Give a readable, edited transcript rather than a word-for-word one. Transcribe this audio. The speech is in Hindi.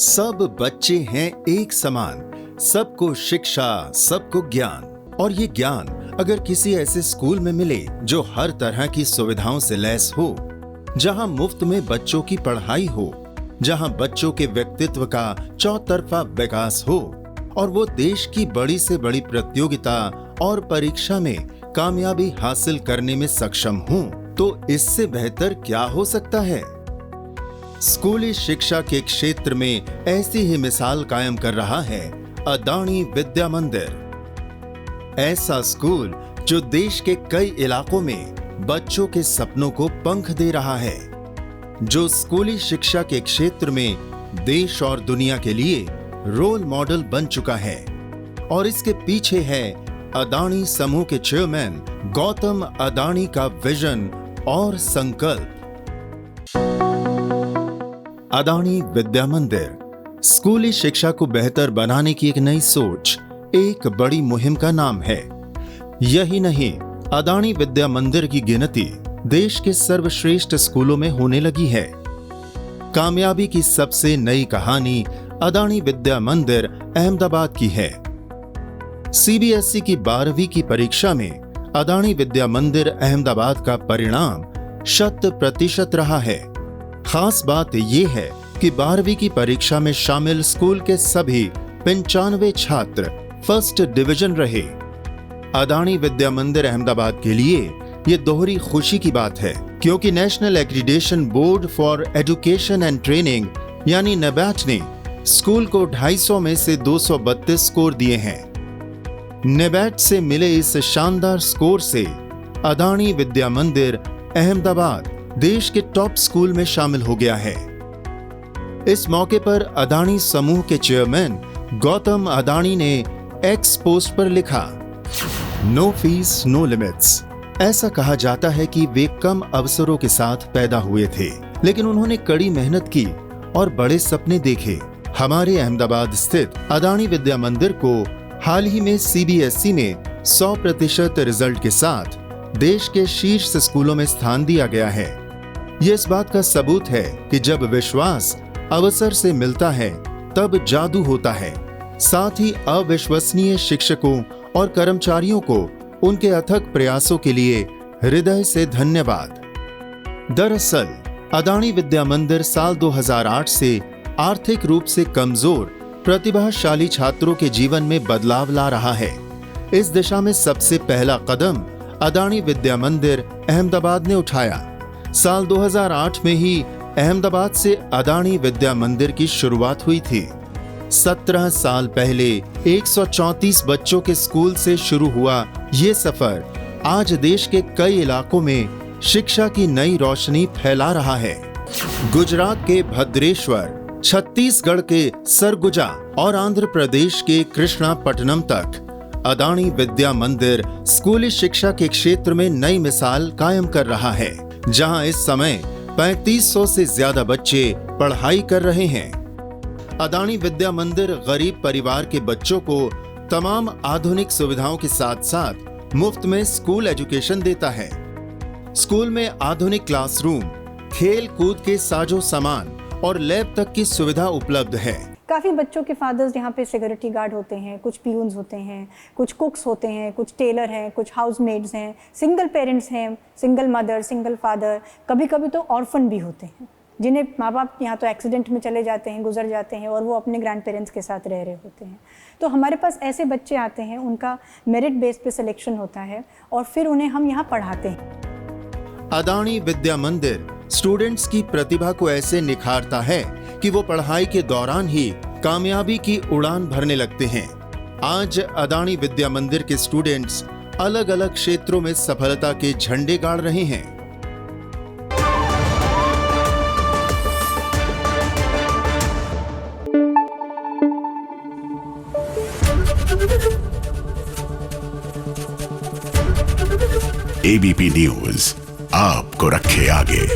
सब बच्चे हैं एक समान, सबको शिक्षा, सबको ज्ञान। और ये ज्ञान अगर किसी ऐसे स्कूल में मिले जो हर तरह की सुविधाओं से लैस हो, जहां मुफ्त में बच्चों की पढ़ाई हो, जहां बच्चों के व्यक्तित्व का चौतरफा विकास हो और वो देश की बड़ी से बड़ी प्रतियोगिता और परीक्षा में कामयाबी हासिल करने में सक्षम हों, तो इससे बेहतर क्या हो सकता है। स्कूली शिक्षा के क्षेत्र में ऐसी ही मिसाल कायम कर रहा है अदानी विद्या मंदिर। ऐसा स्कूल जो देश के कई इलाकों में बच्चों के सपनों को पंख दे रहा है, जो स्कूली शिक्षा के क्षेत्र में देश और दुनिया के लिए रोल मॉडल बन चुका है। और इसके पीछे है अदानी समूह के चेयरमैन गौतम अदानी का विजन और संकल्प। अदानी विद्या मंदिर स्कूली शिक्षा को बेहतर बनाने की एक नई सोच, एक बड़ी मुहिम का नाम है। यही नहीं, अदानी विद्या मंदिर की गिनती देश के सर्वश्रेष्ठ स्कूलों में होने लगी है। कामयाबी की सबसे नई कहानी अदानी विद्या मंदिर अहमदाबाद की है। सीबीएसई की 12वीं की परीक्षा में अदानी विद्या मंदिर अहमदाबाद का परिणाम 100% रहा है। खास बात यह है कि 12वीं की परीक्षा में शामिल स्कूल के सभी 95 छात्र फर्स्ट डिवीजन रहे। अदानी विद्या मंदिर अहमदाबाद के लिए यह दोहरी खुशी की बात है, क्योंकि national accreditation board for education and training यानी नेबैट ने स्कूल को 250 में से 232 स्कोर दिए हैं। नेबैट से मिले इस शानदार स्कोर से अदानी विद्या मंदिर अहमदाबाद देश के टॉप स्कूल में शामिल हो गया है। इस मौके पर अदानी समूह के चेयरमैन गौतम अदानी ने एक्स पोस्ट पर लिखा, नो फीस नो लिमिट्स। ऐसा कहा जाता है कि वे कम अवसरों के साथ पैदा हुए थे, लेकिन उन्होंने कड़ी मेहनत की और बड़े सपने देखे। हमारे अहमदाबाद स्थित अदानी विद्या मंदिर को हाल ही में सीबीएसई में 100% रिजल्ट के साथ देश के शीर्ष स्कूलों में स्थान दिया गया है। यह इस बात का सबूत है कि जब विश्वास अवसर से मिलता है तब जादू होता है। साथ ही अविश्वसनीय शिक्षकों और कर्मचारियों को उनके अथक प्रयासों के लिए हृदय से धन्यवाद। दरअसल अदानी विद्या मंदिर साल 2008 से आर्थिक रूप से कमजोर प्रतिभाशाली छात्रों के जीवन में बदलाव ला रहा है। इस दिशा में सबसे पहला कदम अदानी विद्या मंदिर अहमदाबाद ने उठाया। साल 2008 में ही अहमदाबाद से अदानी विद्या मंदिर की शुरुआत हुई थी। 17 साल पहले 134 बच्चों के स्कूल से शुरू हुआ ये सफर आज देश के कई इलाकों में शिक्षा की नई रोशनी फैला रहा है। गुजरात के भद्रेश्वर, छत्तीसगढ़ के सरगुजा और आंध्र प्रदेश के कृष्णापट्टनम तक अदानी विद्या मंदिर स्कूली शिक्षा के क्षेत्र में नई मिसाल कायम कर रहा है, जहां इस समय 3500 से ज्यादा बच्चे पढ़ाई कर रहे हैं। अदानी विद्या मंदिर गरीब परिवार के बच्चों को तमाम आधुनिक सुविधाओं के साथ साथ मुफ्त में स्कूल एजुकेशन देता है। स्कूल में आधुनिक क्लासरूम, खेल कूद के साजो सामान और लैब तक की सुविधा उपलब्ध है। काफ़ी बच्चों के फादर्स यहाँ पे सिक्योरिटी गार्ड होते हैं, कुछ पियून्स होते हैं, कुछ कुक्स होते हैं, कुछ टेलर हैं, कुछ हाउस मेड्स हैं, सिंगल पेरेंट्स हैं, सिंगल मदर, सिंगल फादर, कभी कभी तो ऑर्फन भी होते हैं, जिन्हें माँ बाप यहाँ तो एक्सीडेंट में चले जाते हैं, गुजर जाते हैं और वो अपने ग्रैंड पेरेंट्स के साथ रह रहे होते हैं। तो हमारे पास ऐसे बच्चे आते हैं, उनका मेरिट बेस पे सिलेक्शन होता है और फिर उन्हें हम यहाँ पढ़ाते हैं। अदानी विद्या मंदिर स्टूडेंट्स की प्रतिभा को ऐसे निखारता है कि वो पढ़ाई के दौरान ही कामयाबी की उड़ान भरने लगते हैं। आज अदानी विद्या मंदिर के स्टूडेंट्स अलग अलग क्षेत्रों में सफलता के झंडे गाड़ रहे हैं। एबीपी न्यूज आपको रखे आगे।